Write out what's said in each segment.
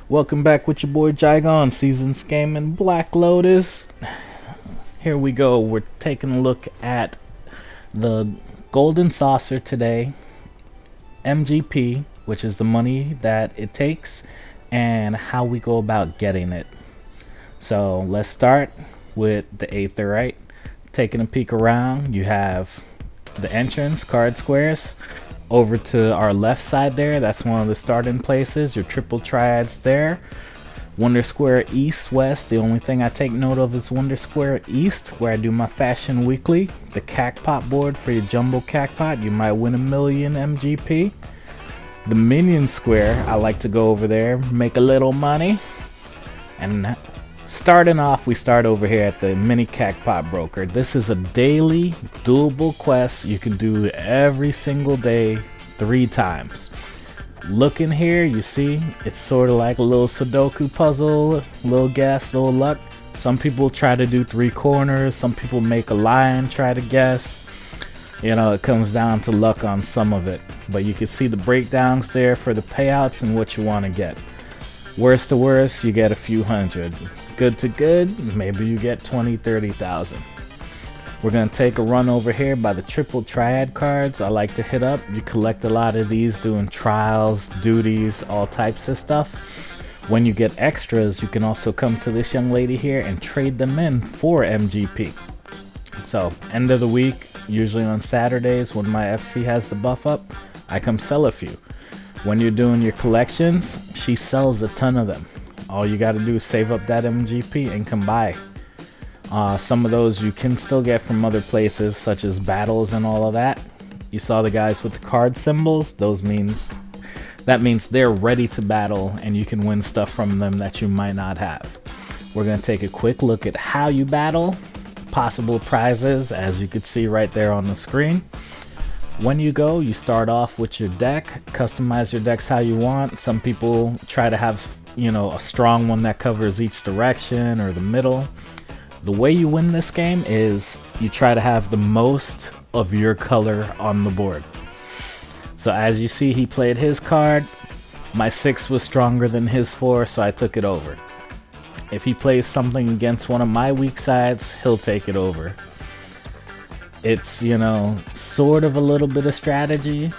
Welcome back with your boy Jigon, Seasons Gaming Black Lotus. Here we go, we're taking a look at the Golden Saucer today, MGP, which is the money that it takes, and how we go about getting it. So let's start with the Aetherite. Taking a peek around, you have the entrance, card squares. Over to our left side there, that's one of the starting places, your triple triads there. Wonder Square East, West, the only thing I take note of is Wonder Square East, where I do my fashion weekly. The Cackpot board for your jumbo Cackpot, you might win 1,000,000 MGP. The Minion Square, I like to go over there, make a little money. And starting off, we start over here at the Mini Cackpot Broker. This is a daily doable quest you can do every single day 3 times. Look in here, you see, it's sort of like a little Sudoku puzzle, little guess, little luck. Some people try to do 3 corners, some people make a line, try to guess. You know, it comes down to luck on some of it. But you can see the breakdowns there for the payouts and what you want to get. Worst to worst, you get a few hundred. Good to good, maybe you get 20, 30,000. We're going to take a run over here by the triple triad cards. I like to hit up. You collect a lot of these doing trials, duties, all types of stuff. When you get extras, you can also come to this young lady here and trade them in for MGP. So, end of the week, usually on Saturdays when my FC has the buff up, I come sell a few. When you're doing your collections, she sells a ton of them. All you got to do is save up that MGP and come buy. Some of those you can still get from other places, such as battles and all of that. You saw the guys with the card symbols. That means they're ready to battle, and you can win stuff from them that you might not have. We're going to take a quick look at how you battle, possible prizes, as you can see right there on the screen. When you go, you start off with your deck, customize your decks how you want. Some people try to have, a strong one that covers each direction or the middle. The way you win this game is you try to have the most of your color on the board. So as you see, he played his card. My 6 was stronger than his 4, so I took it over. If he plays something against one of my weak sides, he'll take it over. It's, sort of a little bit of strategy,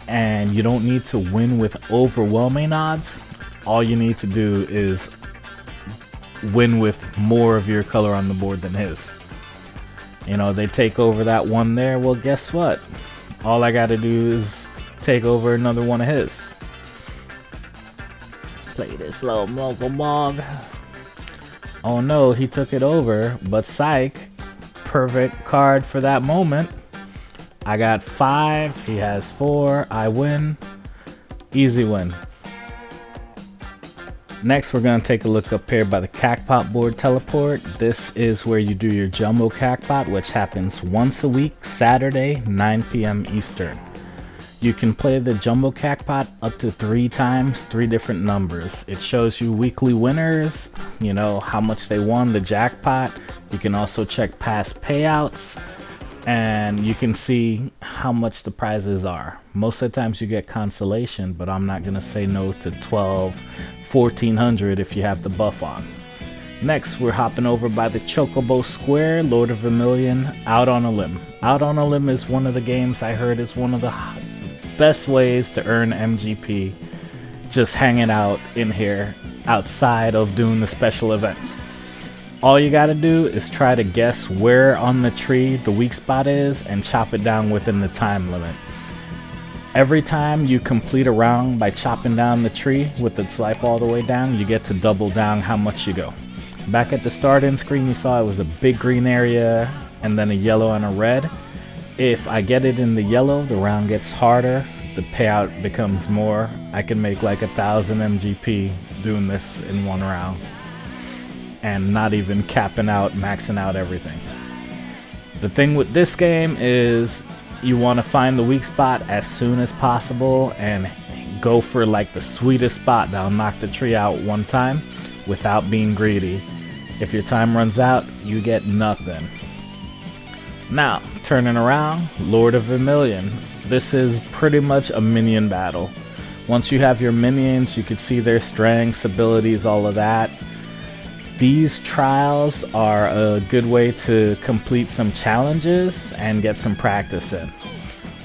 and you don't need to win with overwhelming odds. All you need to do is win with more of your color on the board than his. They take over that one there. Well, guess what? All I gotta do is take over another one of his. Play this little local bog. Oh no, he took it over, but psych. Perfect card for that moment. I got 5, he has 4, I win. Easy win. Next, we're going to take a look up here by the Cackpot board teleport. This is where you do your jumbo Cackpot, which happens once a week, Saturday, 9 p.m. Eastern. You can play the jumbo Cackpot up to 3 times, 3 different numbers. It shows you weekly winners, how much they won, the jackpot. You can also check past payouts, and you can see how much the prizes are. Most of the times you get consolation, but I'm not going to say no to 12, 1400 if you have the buff on. Next, we're hopping over by the Chocobo Square, Lord of Vermilion, Out on a Limb. Out on a Limb is one of the games I heard is one of the best ways to earn MGP, just hanging out in here outside of doing the special events. All you gotta do is try to guess where on the tree the weak spot is and chop it down within the time limit. Every time you complete a round by chopping down the tree with its life all the way down, you get to double down how much you go. Back at the start-in screen, you saw it was a big green area and then a yellow and a red. If I get it in the yellow, the round gets harder, the payout becomes more. I can make like 1,000 MGP doing this in one round, and not even capping out, maxing out everything. The thing with this game is you want to find the weak spot as soon as possible and go for like the sweetest spot that'll knock the tree out one time without being greedy. If your time runs out, you get nothing. Now, turning around, Lord of Vermilion. This is pretty much a minion battle. Once you have your minions, you can see their strengths, abilities, all of that. These trials are a good way to complete some challenges and get some practice in.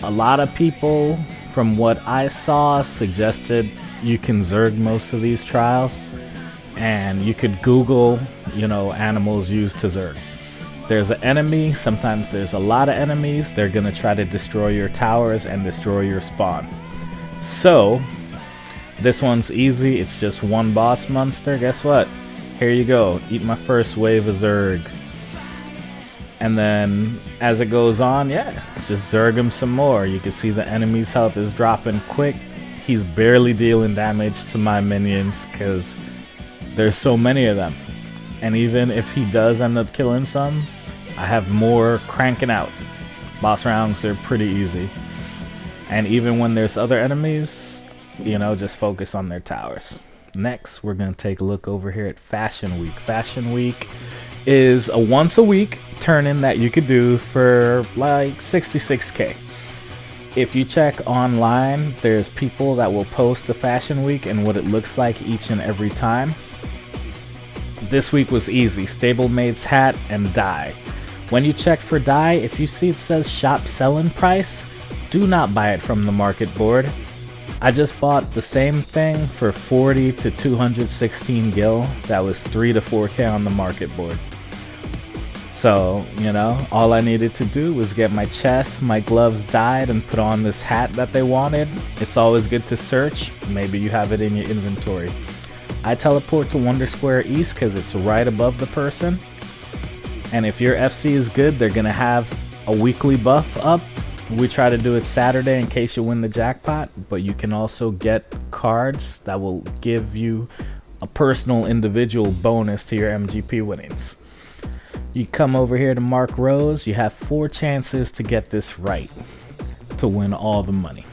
A lot of people, from what I saw, suggested you can Zerg most of these trials, and you could Google, animals used to Zerg. There's an enemy, sometimes there's a lot of enemies, they're gonna try to destroy your towers and destroy your spawn. So, this one's easy, it's just one boss monster. Guess what? Here you go, eat my first wave of Zerg. And then, as it goes on, just Zerg him some more. You can see the enemy's health is dropping quick. He's barely dealing damage to my minions because there's so many of them. And even if he does end up killing some, I have more cranking out. Boss rounds are pretty easy. And even when there's other enemies, just focus on their towers. Next, we're going to take a look over here at Fashion Week. Fashion Week is a once a week turn-in that you could do for like 66k. If you check online, there's people that will post the Fashion Week and what it looks like each and every time. This week was easy. Stablemate's hat and dye. When you check for dye, if you see it says shop selling price, do not buy it from the market board. I just bought the same thing for 40 to 216 gil. That was 3 to 4k on the market board. So, all I needed to do was get my chest, my gloves dyed, and put on this hat that they wanted. It's always good to search. Maybe you have it in your inventory. I teleport to Wonder Square East because it's right above the person. And if your FC is good, they're going to have a weekly buff up. We try to do it Saturday in case you win the jackpot, but you can also get cards that will give you a personal individual bonus to your MGP winnings. You come over here to Mark Rose, you have 4 chances to get this right to win all the money.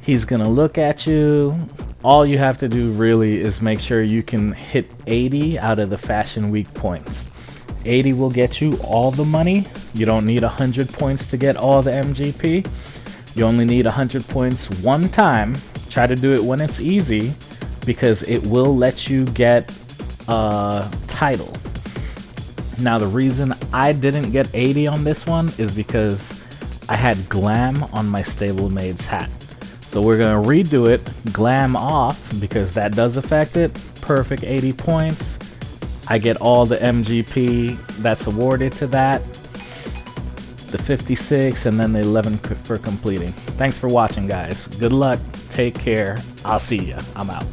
He's gonna look at you. All you have to do really is make sure you can hit 80 out of the Fashion Week points. 80 will get you all the money. You don't need 100 points to get all the MGP. You only need 100 points one time. Try to do it when it's easy because it will let you get a title. Now the reason I didn't get 80 on this one is because I had glam on my stablemate's hat. So we're gonna redo it, glam off, because that does affect it. Perfect 80 points. I get all the MGP that's awarded to that, the 56, and then the 11 for completing. Thanks for watching, guys. Good luck. Take care. I'll see ya. I'm out.